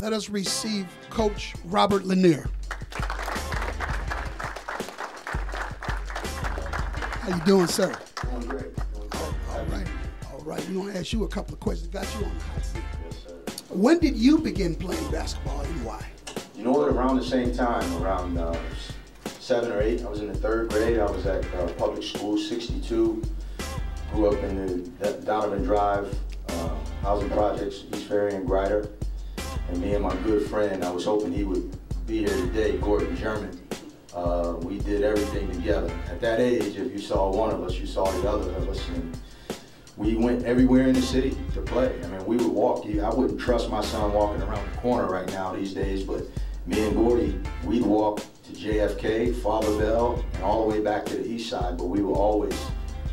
Let us receive Coach Robert Lanier. How you doing, sir? Doing great. All right. All right. We're going to ask you a couple of questions. Got you on the hot seat. Yes, sir. When did you begin playing basketball and why? You know what? Around the same time, around 7 or 8, I was in the 3rd grade. I was at public school, 62. Grew up in the Donovan Drive housing projects, East Ferry and Grider. And me and my good friend, I was hoping he would be here today, Gordon German. We did everything together. At that age, if you saw one of us, you saw the other of us. And we went everywhere in the city to play. I mean, we would walk. I wouldn't trust my son walking around the corner right now these days, but me and Gordy, we'd walk to JFK, Father Bell, and all the way back to the east side, but we were always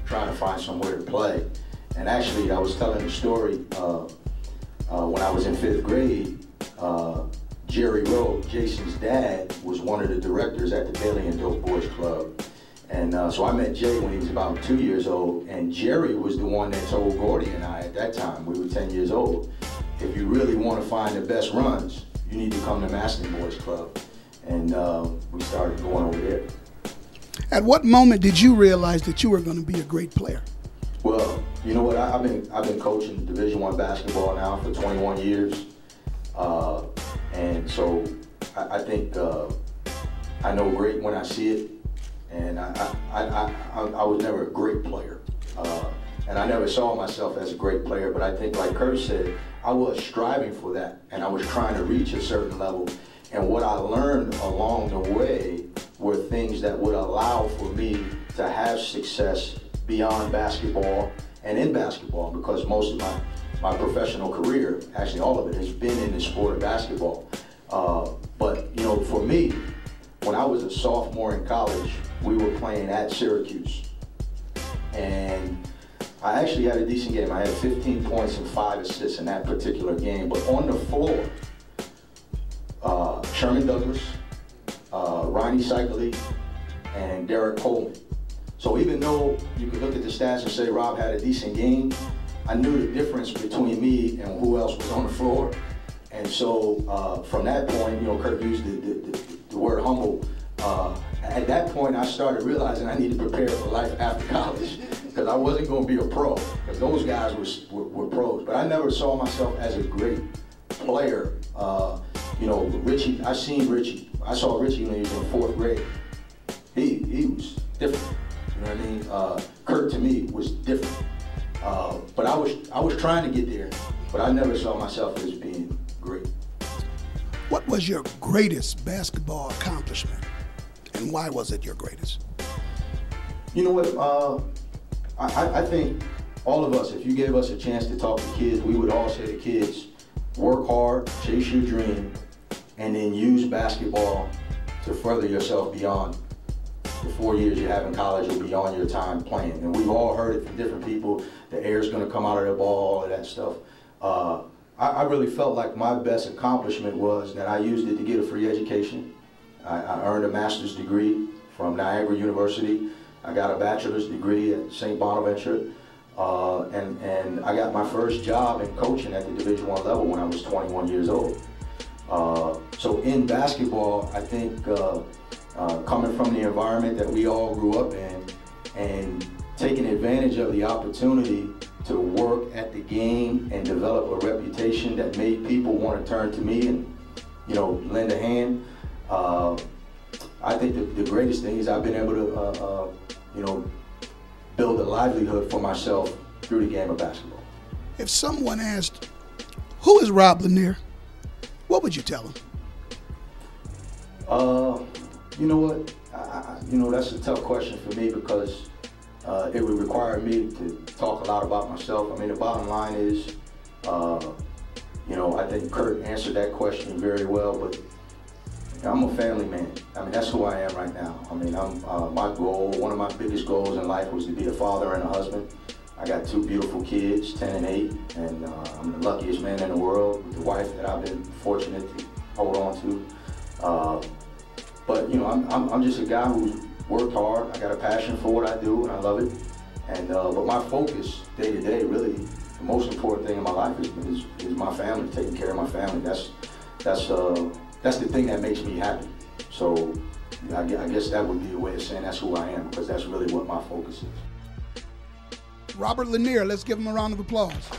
trying to find somewhere to play. And actually, I was telling the story when I was in 5th grade, Jerry Rowe, Jason's dad, was one of the directors at the Bailey and Dope Boys Club. And so I met Jay when he was about 2 years old, and Jerry was the one that told Gordy and I at that time, we were 10 years old, if you really want to find the best runs, you need to come to Maston Boys Club. And we started going over there. At what moment did you realize that you were going to be a great player? Well, you know what, I've been coaching Division I basketball now for 21 years. And so I think I know great when I see it. And I was never a great player. And I never saw myself as a great player, but I think like Kurt said, I was striving for that and I was trying to reach a certain level. And what I learned along the way were things that would allow for me to have success beyond basketball and in basketball, because most of my professional career, actually all of it, has been in the sport of basketball. But you know, for me, when I was a sophomore in college, we were playing at Syracuse. And I actually had a decent game. I had 15 points and 5 assists in that particular game. But on the floor, Sherman Douglas, Ronnie Cycley, and Derek Coleman. So even though you could look at the stats and say Rob had a decent game, I knew the difference between me and who else was on the floor. And so from that point, you know, Kurt used the word humble. At that point, I started realizing I needed to prepare for life after college, because I wasn't going to be a pro, because those guys were pros. But I never saw myself as a great player. You know, Richie, I saw Richie when he was in 4th grade. He was different, you know what I mean? Kurt to me was different. But I was trying to get there, but I never saw myself as being great. What was your greatest basketball accomplishment, and why was it your greatest? You know what, I think all of us, if you gave us a chance to talk to kids, we would all say to kids, work hard, chase your dream, and then use basketball to further yourself beyond the 4 years you have in college or beyond your time playing. And we've all heard it from different people, the air's gonna come out of their ball, all of that stuff. I really felt like my best accomplishment was that I used it to get a free education. I earned a master's degree from Niagara University. I got a bachelor's degree at St. Bonaventure. And I got my first job in coaching at the Division I level when I was 21 years old. So in basketball, I think coming from the environment that we all grew up in and taking advantage of the opportunity to work at the game and develop a reputation that made people want to turn to me and, you know, lend a hand. I think the greatest thing is I've been able to, you know, build a livelihood for myself through the game of basketball. If someone asked, who is Rob Lanier, what would you tell them? You know what? You know, that's a tough question for me, because it would require me to talk a lot about myself. I mean, the bottom line is, you know, I think Kurt answered that question very well, but I'm a family man. I mean, that's who I am right now. I mean, my goal, one of my biggest goals in life was to be a father and a husband. I got 2 beautiful kids, 10 and 8, and I'm the luckiest man in the world with the wife that I've been fortunate to hold on to. But you know, I'm just a guy who's worked hard. I got a passion for what I do, and I love it. And but my focus day to day, really, the most important thing in my life is my family, taking care of my family. that's the thing that makes me happy. So I guess that would be a way of saying that's who I am, because that's really what my focus is. Robert Lanier, let's give him a round of applause.